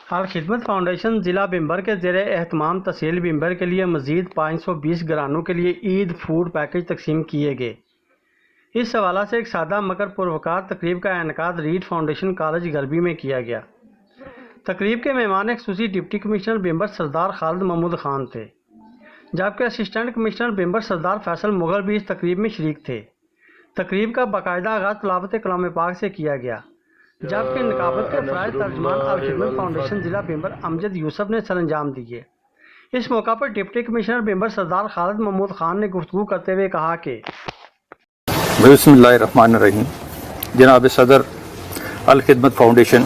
Al-Khidmat foundation ضلع بمبر کے زیر اہتمام تحصیل بمبر کے لیے مزید 520 گھرانوں کے لیے عید فوڈ پیکج تقسیم کیے گئے۔ اس حوالے سے ایک سادہ مگر پروقار تقریب کا انعقاد ریڈ فاؤنڈیشن کالج گربی میں کیا گیا۔ تقریب کے مہمان خصوصی ڈپٹی کمشنر بمبر سردار خالد محمود خان تھے، جبکہ اسسٹنٹ کمشنر بمبر سردار فیصل مغل بھی اس تقریب میں شریک تھے۔ تقریب کا باقاعدہ آغاز تلاوت کلام پاک سے کیا گیا، جبکہ نقابت کے فرائض ترجمان الخدمت فاؤنڈیشن ضلع بمبر امجد یوسف نے سر انجام دیے۔ اس موقع پر ڈپٹی کمشنر بمبر سردار خالد محمود خان نے گفتگو کرتے ہوئے کہا کہ بسم اللہ الرحمن الرحیم۔ جناب صدر الخدمت فاؤنڈیشن،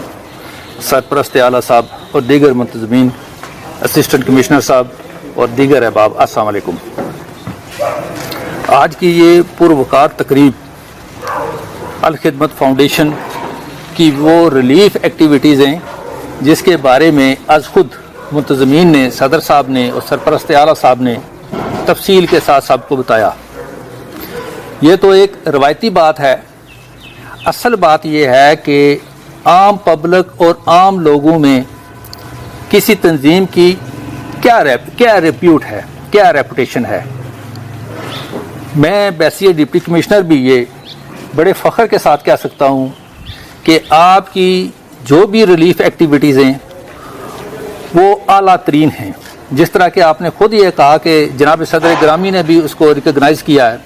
سرپرست اعلیٰ صاحب اور دیگر منتظمین، اسسٹنٹ کمشنر صاحب اور دیگر احباب، السلام علیکم۔ آج کی یہ پروقار تقریب الخدمت فاؤنڈیشن کی وہ ریلیف ایکٹیویٹیز ہیں جس کے بارے میں از خود منتظمین نے، صدر صاحب نے اور سرپرست اعلیٰ صاحب نے تفصیل کے ساتھ سب کو بتایا۔ یہ تو ایک روایتی بات ہے، اصل بات یہ ہے کہ عام پبلک اور عام لوگوں میں کسی تنظیم کی کیا ریپیوٹ ہے، کیا ریپوٹیشن ہے۔ میں بحیثیت ڈپٹی کمشنر بھی یہ بڑے فخر کے ساتھ کہہ سکتا ہوں کہ آپ کی جو بھی ریلیف ایکٹیویٹیز ہیں وہ اعلیٰ ترین ہیں۔ جس طرح کہ آپ نے خود یہ کہا کہ جناب صدر گرامی نے بھی اس کو ریکگنائز کیا ہے،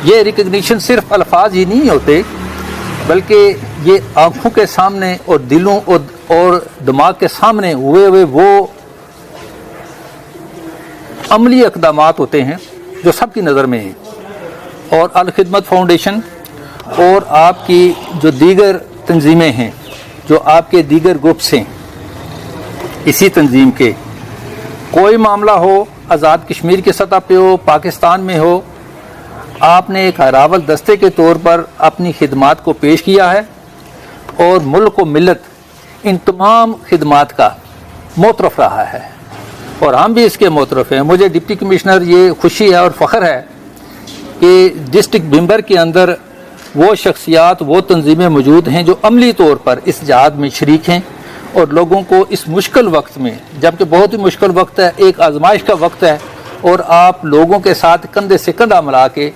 یہ ریکگنیشن صرف الفاظ ہی نہیں ہوتے بلکہ یہ آنکھوں کے سامنے اور دلوں اور دماغ کے سامنے ہوئے وہ عملی اقدامات ہوتے ہیں جو سب کی نظر میں ہیں۔ اور الخدمت فاؤنڈیشن اور آپ کی جو دیگر تنظیمیں ہیں، جو آپ کے دیگر گروپس ہیں اسی تنظیم کے، کوئی معاملہ ہو آزاد کشمیر کی سطح پہ ہو، پاکستان میں ہو، آپ نے ایک ہراول دستے کے طور پر اپنی خدمات کو پیش کیا ہے اور ملک و ملت ان تمام خدمات کا معترف رہا ہے، اور ہم بھی اس کے معترف ہیں۔ مجھے ڈپٹی کمشنر یہ خوشی ہے اور فخر ہے کہ ڈسٹرکٹ بمبر کے اندر وہ شخصیات، وہ تنظیمیں موجود ہیں جو عملی طور پر اس جہاد میں شریک ہیں اور لوگوں کو اس مشکل وقت میں، جبکہ بہت ہی مشکل وقت ہے، ایک آزمائش کا وقت ہے، اور آپ لوگوں کے ساتھ کندھے سے کندھا ملا کے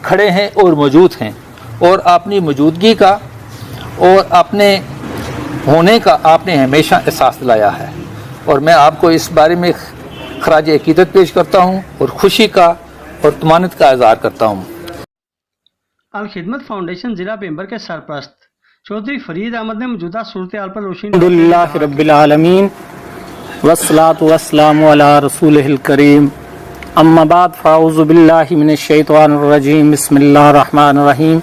کھڑے ہیں اور موجود ہیں، اور اپنی موجودگی کا اور اپنے ہونے کا آپ نے ہمیشہ احساس دلایا ہے، اور میں آپ کو اس بارے میں خراج عقیدت پیش کرتا ہوں اور خوشی کا اور طمانینت کا اظہار کرتا ہوں۔ الخدمت فاؤنڈیشن ضلع بمبر کے سرپرست چودھری فرید احمد نے موجودہ صورتحال پر روشنی الحمدللہ رب العالمین والصلاة والسلام علی رسولہ الکریم، اما بعد فاعوذ باللہ من الشیطان الرجیم، بسم اللہ الرحمن الرحیم۔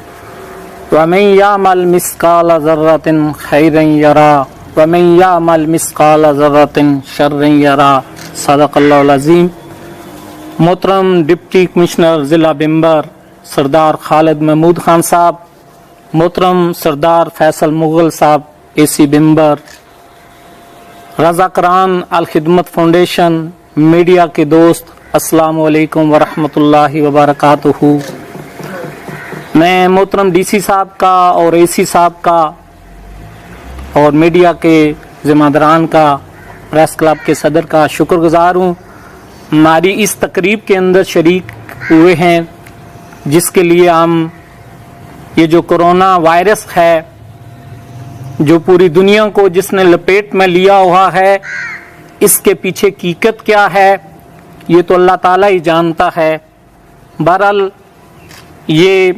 ومن یعمل مثقال ذرۃ خیرا یرا ومن یعمل مثقال ذرۃ شرا یرا، صدق اللہ العظیم۔ محترم ڈپٹی کمشنر ضلع بمبر سردار خالد محمود خان صاحب، محترم سردار فیصل مغل صاحب اے سی بمبر، رضاکاران الخدمت فاؤنڈیشن، میڈیا کے دوست، السلام علیکم ورحمۃ اللہ وبرکاتہ۔ میں محترم ڈی سی صاحب کا اور اے سی صاحب کا اور میڈیا کے ذمہ داران کا، پریس کلب کے صدر کا شکر گزار ہوں، ہماری اس تقریب کے اندر شریک ہوئے ہیں جس کے لیے ہم یہ جو کرونا وائرس ہے جو پوری دنیا کو جس نے لپیٹ میں لیا ہوا ہے، اس کے پیچھے حقیقت کیا ہے یہ تو اللہ تعالیٰ ہی جانتا ہے۔ بہرحال یہ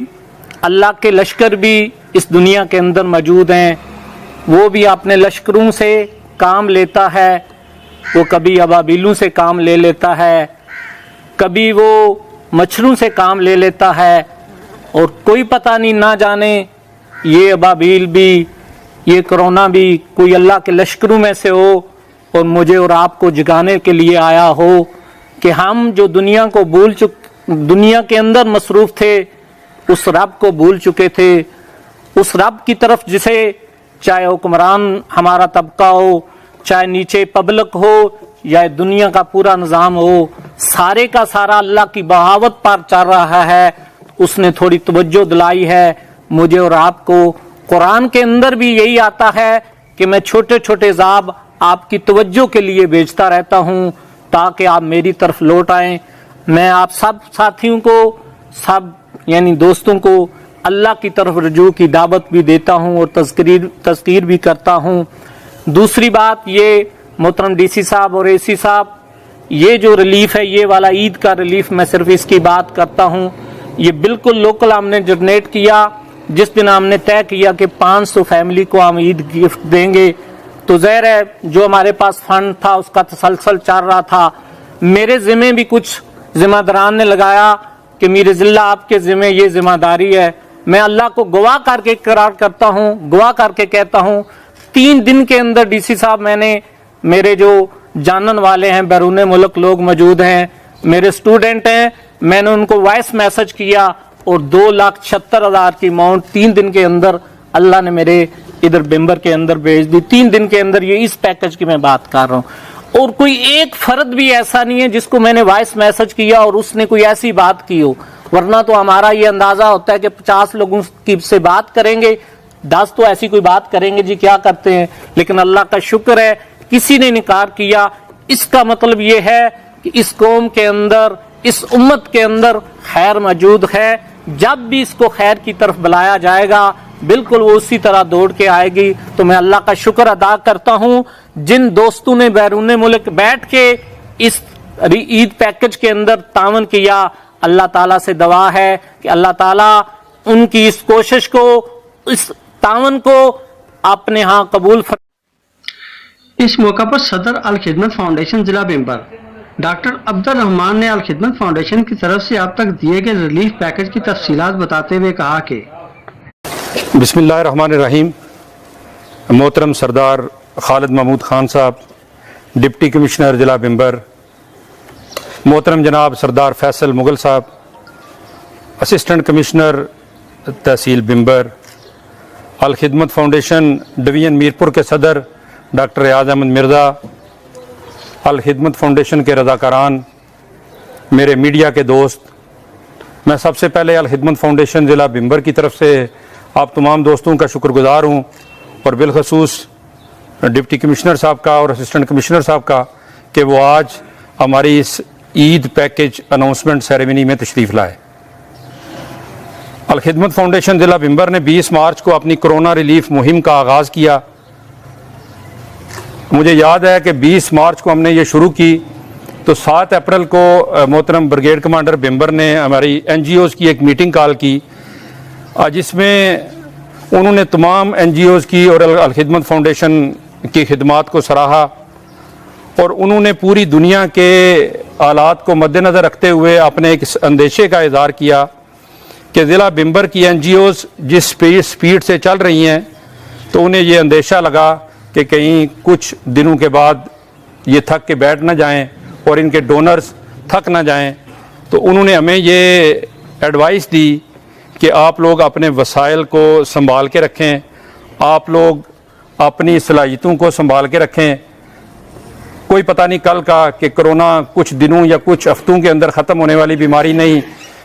اللہ کے لشکر بھی اس دنیا کے اندر موجود ہیں، وہ بھی اپنے لشکروں سے کام لیتا ہے، وہ کبھی ابابیلوں سے کام لے لیتا ہے، کبھی وہ مچھروں سے کام لے لیتا ہے، اور کوئی پتہ نہیں، نہ جانے یہ ابابیل بھی، یہ کرونا بھی کوئی اللہ کے لشکروں میں سے ہو اور مجھے اور آپ کو جگانے کے لیے آیا ہو کہ ہم جو دنیا کو دنیا کے اندر مصروف تھے، اس رب کو بھول چکے تھے، اس رب کی طرف جسے چاہے حکمران ہمارا طبقہ ہو، چاہے نیچے پبلک ہو یا دنیا کا پورا نظام ہو، سارے کا سارا اللہ کی بغاوت پر چل رہا ہے، اس نے تھوڑی توجہ دلائی ہے مجھے اور آپ کو۔ قرآن کے اندر بھی یہی آتا ہے کہ میں چھوٹے چھوٹے عذاب آپ کی توجہ کے لیے بھیجتا رہتا ہوں تاکہ آپ میری طرف لوٹ آئیں۔ میں آپ سب ساتھیوں کو، سب یعنی دوستوں کو اللہ کی طرف رجوع کی دعوت بھی دیتا ہوں اور تذکیر بھی کرتا ہوں۔ دوسری بات یہ محترم ڈی سی صاحب اور اے سی صاحب، یہ جو ریلیف ہے، یہ والا عید کا ریلیف، میں صرف اس کی بات کرتا ہوں، یہ بالکل لوکل ہم نے جنریٹ کیا۔ جس دن ہم نے طے کیا کہ 500 فیملی کو ہم عید گفٹ دیں گے، تو ظاہر ہے جو ہمارے پاس فنڈ تھا اس کا تسلسل چل رہا تھا۔ میرے ذمہ بھی کچھ ذمہ داران نے لگایا کہ میر ضلع آپ کے ذمہ یہ ذمہ داری ہے۔ میں اللہ کو گواہ کر کے اقرار کرتا ہوں، گواہ کر کے کہتا ہوں، 3 دن کے اندر ڈی سی صاحب میں نے، میرے جو جانن والے ہیں بیرون ملک لوگ موجود ہیں، میرے سٹوڈنٹ ہیں، میں نے ان کو وائس میسج کیا اور 2,76,000 کی اماؤنٹ 3 دن کے اندر اللہ نے میرے ادھر بمبر کے اندر بھیج دی۔ 3 دن کے اندر، یہ اس پیکج کی میں بات کر رہا ہوں۔ اور کوئی ایک فرد بھی ایسا نہیں ہے جس کو میں نے وائس میسج کیا اور اس نے کوئی ایسی بات کی ہو، ورنہ تو ہمارا یہ اندازہ ہوتا ہے کہ 50 لوگوں کی سے بات کریں گے، 10 تو ایسی کوئی بات کریں گے جی کیا کرتے ہیں، لیکن اللہ کا شکر ہے کسی نے انکار کیا۔ اس کا مطلب یہ ہے کہ اس قوم کے اندر، اس امت کے اندر خیر موجود ہے۔ جب بھی اس کو خیر کی طرف بلایا جائے گا بالکل وہ اسی طرح دوڑ کے آئے گی۔ تو میں اللہ کا شکر ادا کرتا ہوں جن دوستوں نے بیرون ملک بیٹھ کے اس عید پیکج کے اندر تعاون کیا، اللہ تعالیٰ سے دعا ہے کہ اللہ تعالیٰ ان کی اس کوشش کو، اس تعاون کو اپنے ہاں قبول فرمائے۔ اس موقع پر صدر الخدمت فاؤنڈیشن ضلع بمبر ڈاکٹر عبد الرحمان نے الخدمت فاؤنڈیشن کی طرف سے اب تک دیے گئے ریلیف پیکج کی تفصیلات بتاتے ہوئے کہا کہ بسم اللہ الرحمن الرحیم۔ محترم سردار خالد محمود خان صاحب، ڈپٹی کمشنر ضلع بمبر، محترم جناب سردار فیصل مغل صاحب، اسسٹنٹ کمشنر تحصیل بمبر، الخدمت فاؤنڈیشن ڈویژن میرپور کے صدر ڈاکٹر ریاض احمد مرزا، الخدمت فاؤنڈیشن کے رضاکاران، میرے میڈیا کے دوست، میں سب سے پہلے الخدمت فاؤنڈیشن ضلع بمبر کی طرف سے آپ تمام دوستوں کا شکر گزار ہوں، اور بالخصوص ڈپٹی کمشنر صاحب کا اور اسسٹنٹ کمشنر صاحب کا کہ وہ آج ہماری اس عید پیکج اناؤنسمنٹ سیریمنی میں تشریف لائے۔ الخدمت فاؤنڈیشن ضلع بمبر نے 20 مارچ کو اپنی کرونا ریلیف مہم کا آغاز کیا۔ مجھے یاد ہے کہ 20 مارچ کو ہم نے یہ شروع کی تو 7 اپریل کو محترم بریگیڈ کمانڈر بمبر نے ہماری این جی اوز کی ایک میٹنگ کال کی، جس میں انہوں نے تمام این جی اوز کی اور الخدمت فاؤنڈیشن کی خدمات کو سراہا، اور انہوں نے پوری دنیا کے حالات کو مد نظر رکھتے ہوئے اپنے ایک اندیشے کا اظہار کیا کہ ضلع بمبر کی این جی اوز جس سپیڈ سے چل رہی ہیں تو انہیں یہ اندیشہ لگا کہ کہیں کچھ دنوں کے بعد یہ تھک کے بیٹھ نہ جائیں اور ان کے ڈونرز تھک نہ جائیں۔ تو انہوں نے ہمیں یہ ایڈوائس دی کہ آپ لوگ اپنے وسائل کو سنبھال کے رکھیں، آپ لوگ اپنی صلاحیتوں کو سنبھال کے رکھیں، کوئی پتہ نہیں کل کا کہ کرونا کچھ دنوں یا کچھ ہفتوں کے اندر ختم ہونے والی بیماری نہیں،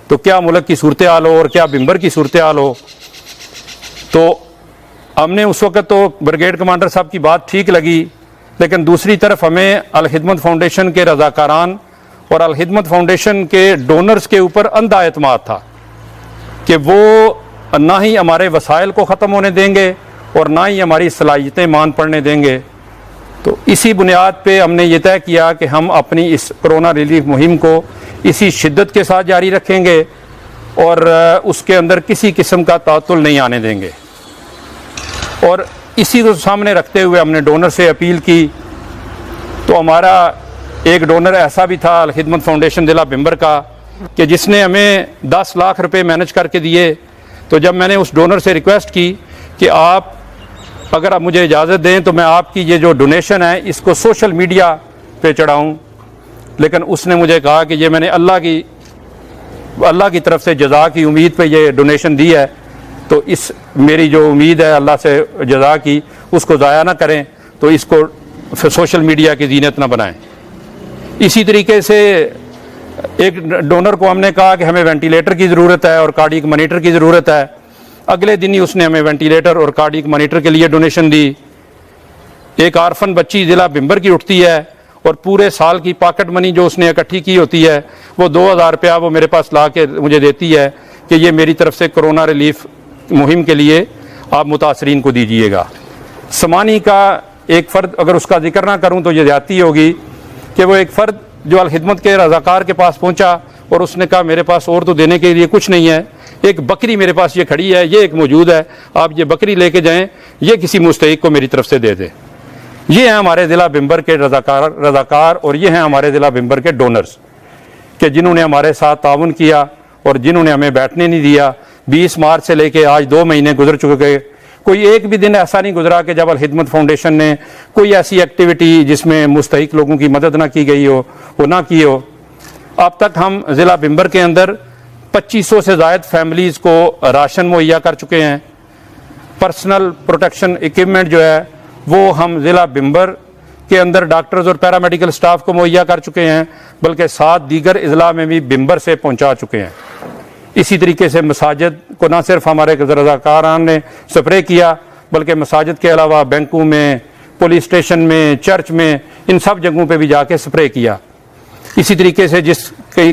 تو کیا ملک کی صورتحال ہو اور کیا بمبر کی صورتحال ہو۔ تو ہم نے اس وقت تو بریگیڈ کمانڈر صاحب کی بات ٹھیک لگی، لیکن دوسری طرف ہمیں الخدمت فاؤنڈیشن کے رضاکاران اور الخدمت فاؤنڈیشن کے ڈونرز کے اوپر اندھا اعتماد تھا کہ وہ نہ ہی ہمارے وسائل کو ختم ہونے دیں گے اور نہ ہی ہماری صلاحیتیں مان پڑنے دیں گے۔ تو اسی بنیاد پہ ہم نے یہ طے کیا کہ ہم اپنی اس کرونا ریلیف مہم کو اسی شدت کے ساتھ جاری رکھیں گے اور اس کے اندر کسی قسم کا تعطل نہیں آنے دیں گے۔ اور اسی کو سامنے رکھتے ہوئے ہم نے ڈونر سے اپیل کی، تو ہمارا ایک ڈونر ایسا بھی تھا الخدمت فاؤنڈیشن ضلع بمبر کا کہ جس نے ہمیں 10 لاکھ روپے مینج کر کے دیے۔ تو جب میں نے اس ڈونر سے ریکویسٹ کی کہ آپ اگر آپ مجھے اجازت دیں تو میں آپ کی یہ جو ڈونیشن ہے اس کو سوشل میڈیا پہ چڑھاؤں، لیکن اس نے مجھے کہا کہ یہ میں نے اللہ کی طرف سے جزا کی امید پہ یہ ڈونیشن دی ہے، تو اس میری جو امید ہے اللہ سے جزا کی اس کو ضائع نہ کریں، تو اس کو سوشل میڈیا کی زینت نہ بنائیں۔ اسی طریقے سے ایک ڈونر کو ہم نے کہا کہ ہمیں وینٹیلیٹر کی ضرورت ہے اور کارڈیک مانیٹر کی ضرورت ہے، اگلے دن ہی اس نے ہمیں وینٹیلیٹر اور کارڈیک مانیٹر کے لیے ڈونیشن دی۔ ایک آرفن بچی ضلع بمبر کی اٹھتی ہے اور پورے سال کی پاکٹ منی جو اس نے اکٹھی کی ہوتی ہے وہ 2000 روپیہ وہ میرے پاس لا کے مجھے دیتی ہے کہ یہ میری طرف سے کرونا ریلیف مہم کے لیے آپ متاثرین کو دیجیے گا۔ سمانی کا ایک فرد، اگر اس کا ذکر نہ کروں تو یہ زیادتی ہوگی، کہ وہ ایک فرد جو الخدمت کے رضاکار کے پاس پہنچا اور اس نے کہا میرے پاس اور تو دینے کے لیے کچھ نہیں ہے، ایک بکری میرے پاس یہ کھڑی ہے، یہ ایک موجود ہے، آپ یہ بکری لے کے جائیں، یہ کسی مستحق کو میری طرف سے دے دیں۔ یہ ہیں ہمارے ضلع بمبر کے رضاکار اور یہ ہیں ہمارے ضلع بمبر کے ڈونرز کہ جنہوں نے ہمارے ساتھ تعاون کیا اور جنہوں نے ہمیں بیٹھنے نہیں دیا۔ 20 مارچ سے لے کے آج 2 مہینے گزر چکے، کوئی ایک بھی دن ایسا نہیں گزرا کہ جب الخدمت فاؤنڈیشن نے کوئی ایسی ایکٹیویٹی جس میں مستحق لوگوں کی مدد نہ کی گئی ہو وہ نہ کی ہو۔ اب تک ہم ضلع بمبر کے اندر 2500 سے زائد فیملیز کو راشن مہیا کر چکے ہیں۔ پرسنل پروٹیکشن ایکوپمنٹ جو ہے وہ ہم ضلع بمبر کے اندر ڈاکٹرز اور پیرامیڈیکل سٹاف کو مہیا کر چکے ہیں، بلکہ 7 دیگر اضلاع میں بھی بمبر سے پہنچا چکے ہیں۔ اسی طریقے سے مساجد کو نہ صرف ہمارے رضاکاران نے سپرے کیا، بلکہ مساجد کے علاوہ بینکوں میں، پولیس اسٹیشن میں، چرچ میں، ان سب جگہوں پہ بھی جا کے سپرے کیا۔ اسی طریقے سے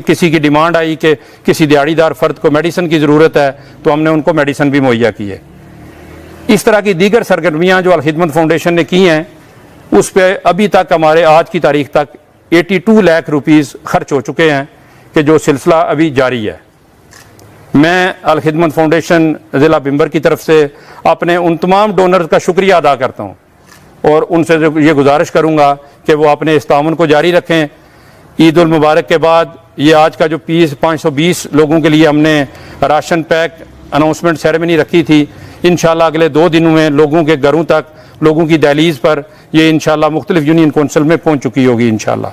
کسی کی ڈیمانڈ آئی کہ کسی دیہڑی دار فرد کو میڈیسن کی ضرورت ہے تو ہم نے ان کو میڈیسن بھی مہیا کی ہے۔ اس طرح کی دیگر سرگرمیاں جو الخدمت فاؤنڈیشن نے کی ہیں اس پہ ابھی تک ہمارے آج کی تاریخ تک 82 لاکھ روپیز خرچ ہو چکے ہیں کہ جو سلسلہ ابھی جاری ہے۔ میں الخدمت فاؤنڈیشن ضلع بمبر کی طرف سے اپنے ان تمام ڈونرز کا شکریہ ادا کرتا ہوں اور ان سے یہ گزارش کروں گا کہ وہ اپنے اس تعاون کو جاری رکھیں۔ عید المبارک کے بعد یہ آج کا جو 520 لوگوں کے لیے ہم نے راشن پیک اناؤنسمنٹ سیریمنی رکھی تھی، انشاءاللہ اگلے 2 دنوں میں لوگوں کے گھروں تک، لوگوں کی دہلیز پر یہ انشاءاللہ مختلف یونین کونسل میں پہنچ چکی ہوگی انشاءاللہ۔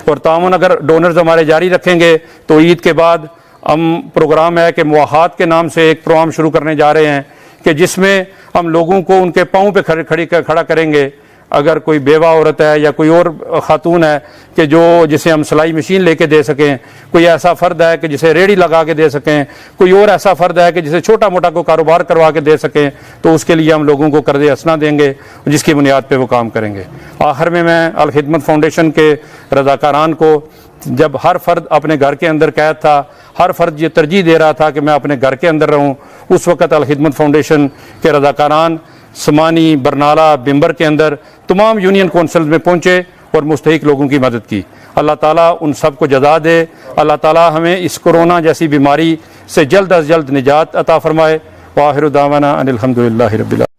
اور تعاون اگر ڈونرز ہمارے جاری رکھیں گے تو عید کے بعد ہم پروگرام ہے کہ مواخات کے نام سے ایک پروگرام شروع کرنے جا رہے ہیں کہ جس میں ہم لوگوں کو ان کے پاؤں پہ کھڑا کریں گے۔ اگر کوئی بیوہ عورت ہے یا کوئی اور خاتون ہے کہ جسے ہم سلائی مشین لے کے دے سکیں، کوئی ایسا فرد ہے کہ جسے ریڑھی لگا کے دے سکیں، کوئی اور ایسا فرد ہے کہ جسے چھوٹا موٹا کوئی کاروبار کروا کے دے سکیں، تو اس کے لیے ہم لوگوں کو قرض حسنہ دیں گے جس کی بنیاد پہ وہ کام کریں گے۔ آخر میں الخدمت فاؤنڈیشن کے رضاکاران کو، جب ہر فرد اپنے گھر کے اندر قید تھا، ہر فرد یہ ترجیح دے رہا تھا کہ میں اپنے گھر کے اندر رہوں، اس وقت الخدمت فاؤنڈیشن کے رضاکاران سمانی، برنالہ، بمبر کے اندر تمام یونین کونسلز میں پہنچے اور مستحق لوگوں کی مدد کی۔ اللہ تعالیٰ ان سب کو جزا دے، اللہ تعالیٰ ہمیں اس کورونا جیسی بیماری سے جلد از جلد نجات عطا فرمائے۔ وآخر دعوانا ان الحمدللہ رب العالمین۔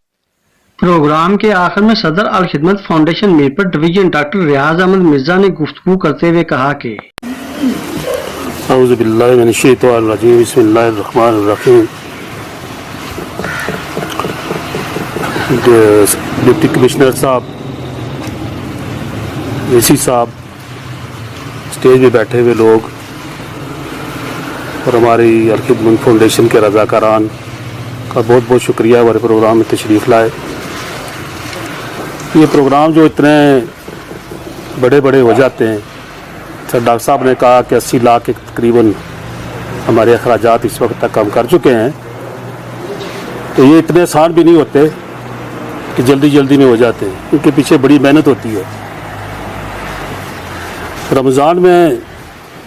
پروگرام کے آخر میں صدر Alkhidmat foundation میرپت division doctor Riyaz Ahmad Mirza نے گفتگو کرتے ہوئے کہا کہ اعوذ باللہ من الشیطان الرجیم، بسم اللہ الرحمن الرحیم۔ ڈپٹی کمشنر صاحب، اے سی صاحب، اسٹیج پہ بیٹھے ہوئے لوگ اور ہماری الخدمت فاؤنڈیشن کے رضاکاران کا بہت بہت شکریہ ہمارے پروگرام میں تشریف لائے۔ یہ پروگرام جو اتنے بڑے بڑے ہو جاتے ہیں، سر ڈاکٹر صاحب نے کہا کہ 80 لاکھ کے تقریباً ہمارے اخراجات اس وقت تک ہم کر چکے ہیں، تو یہ اتنے آسان بھی نہیں ہوتے کہ جلدی جلدی میں ہو جاتے ہیں، ان کے پیچھے بڑی محنت ہوتی ہے۔ رمضان میں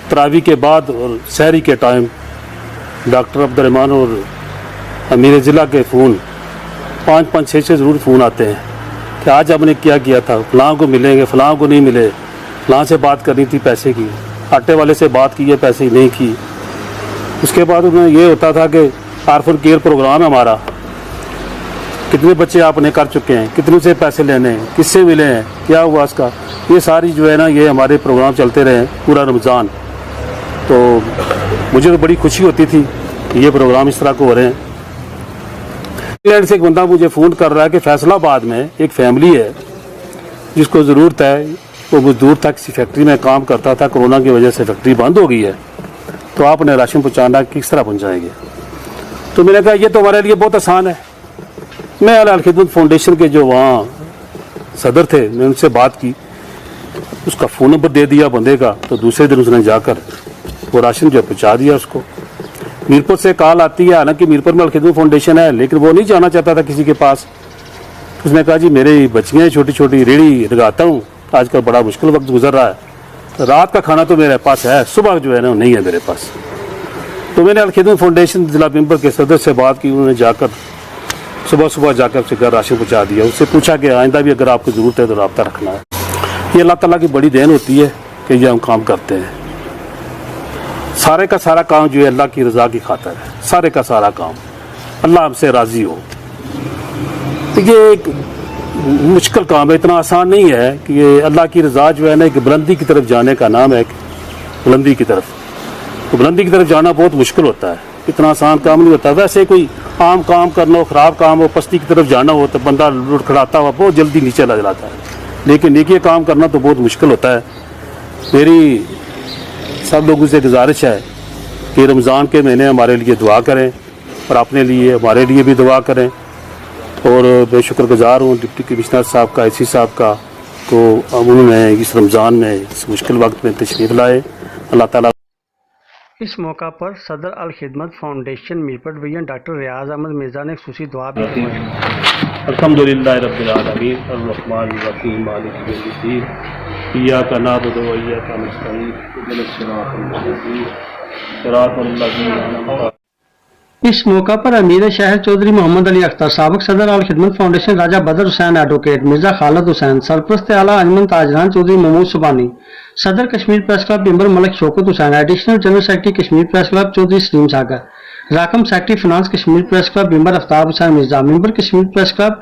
تراویح کے بعد اور سحری کے ٹائم ڈاکٹر عبد الرحمان اور امیر ضلع کے فون 5-5 6 ضرور فون آتے ہیں کہ آج ہم نے کیا کیا تھا، فلاں کو ملیں گے، فلاں کو نہیں ملے، فلاں سے بات کرنی تھی پیسے کی، آٹے والے سے بات کی ہے، پیسے نہیں کی۔ اس کے بعد انہیں یہ ہوتا تھا کہ آرفن کیئر پروگرام ہے ہمارا، کتنے بچے آپ نے کر چکے ہیں، کتنے سے پیسے لینے ہیں، کس سے ملے ہیں، کیا ہوا اس کا، یہ ساری جو ہے نا یہ ہمارے پروگرام چلتے رہے پورا رمضان۔ تو مجھے تو بڑی خوشی ہوتی تھی کہ یہ پروگرام اس طرح کو ہو رہے ہیں۔ انگلینڈ سے ایک بندہ مجھے فون کر رہا ہے کہ فیصل آباد میں ایک فیملی ہے جس کو ضرورت ہے، وہ مزدور تھا، کسی فیکٹری میں کام کرتا تھا، کورونا کی وجہ سے فیکٹری بند ہو گئی ہے، تو آپ نے راشن پہنچانا کس طرح پہنچائیں گے؟ تو میں نے کہا یہ تو ہمارے لیے بہت آسان ہے۔ میں الخدمت فاؤنڈیشن کے جو وہاں صدر تھے، میں ان سے بات کی، اس کا فون نمبر دے دیا بندے کا، تو دوسرے دن اس نے جا کر وہ راشن جو پہنچا دیا اس کو۔ میرپور سے کال آتی ہے، حالانکہ میرپور میں الخدمت فاؤنڈیشن ہے، لیکن وہ نہیں جانا چاہتا تھا کسی کے پاس، اس نے کہا جی میری بچیاں چھوٹی چھوٹی ریڑھی لگاتا ہوں, آج کل بڑا مشکل وقت گزر رہا ہے, رات کا کھانا تو میرے پاس ہے, صبح جو ہے نا نہیں ہے میرے پاس. تو میں نے الخدمت فاؤنڈیشن ضلع ممبر کے صدر سے بات کی, انہوں نے جا کر صبح جا کر اسے گھر راشن پہنچا دیا. اس سے پوچھا کہ آئندہ بھی اگر آپ کو ضرورت ہے تو رابطہ رکھنا ہے. یہ اللہ تعالیٰ کی بڑی دین ہوتی ہے کہ یہ ہم کام کرتے ہیں. سارے کا سارا کام جو ہے اللہ کی رضا کی خاطر ہے, سارے کا سارا کام اللہ ہم سے راضی ہو. یہ ایک مشکل کام ہے, اتنا آسان نہیں ہے کہ یہ اللہ کی رضا جو ہے نا ایک بلندی کی طرف جانے کا نام ہے. بلندی کی طرف, تو بلندی کی طرف جانا بہت مشکل ہوتا ہے, اتنا آسان کام نہیں ہوتا. ویسے کوئی عام کام کرنا ہو, خراب کام ہو, پستی کی طرف جانا ہو تو بندہ لڑکھڑاتا ہوا بہت جلدی نیچے لگ جاتا ہے, لیکن نیکی کام کرنا تو بہت مشکل ہوتا ہے. میری سب لوگوں سے گزارش ہے کہ رمضان کے مہینے ہمارے لیے دعا کریں اور اپنے لیے ہمارے لیے بھی دعا کریں. اور میں شکر گزار ہوں ڈپٹی کمشنر صاحب کا, اے سی صاحب کا, تو انہوں نے اس رمضان میں اس مشکل وقت میں تشریف لائے. اللہ تعالیٰ. اس موقع پر صدر Alkhidmat foundation میرپٹ vision doctor Riyaz Ahmad Mirza نے خصوصی دعا بھی فرمائی. الحمدللہ رب العالمین الرحمن الرحیم مالک یوم الدین ایاک نعبد و ایاک نستعین اهدنا الصراط المستقیم صراط الذین انعمت علیہم. اس موقع پر امیر شہر چودھری محمد علی اختر, سابق صدر الخدمت فاؤنڈیشن راجہ بدر حسین ایڈوکیٹ مرزا خالد حسین, سرپرست اعلیٰ انجمن تاجران چودھری محمود سبحانی, صدر Kashmir press club member Malik Shaukat Hussain, additional general secretary Kashmir press club Chaudhry Saleem Sagar, راکم secretary finance Kashmir press club member Aftab Hussain Mirza, member Kashmir press club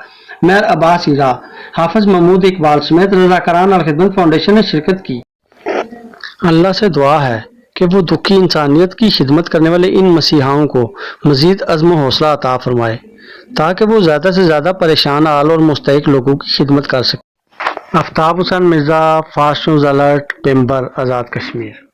Mir Abbas Hira, Hafiz Mahmood Iqbal سمیت رضاکاران الخدمت فاؤنڈیشن نے شرکت کی. اللہ سے دعا ہے کہ وہ دکھی انسانیت کی خدمت کرنے والے ان مسیحاؤں کو مزید عزم و حوصلہ عطا فرمائے تاکہ وہ زیادہ سے زیادہ پریشان حال اور مستحق لوگوں کی خدمت کر سکیں. آفتاب Hussain Mirza, fast news alert, ممبر آزاد کشمیر.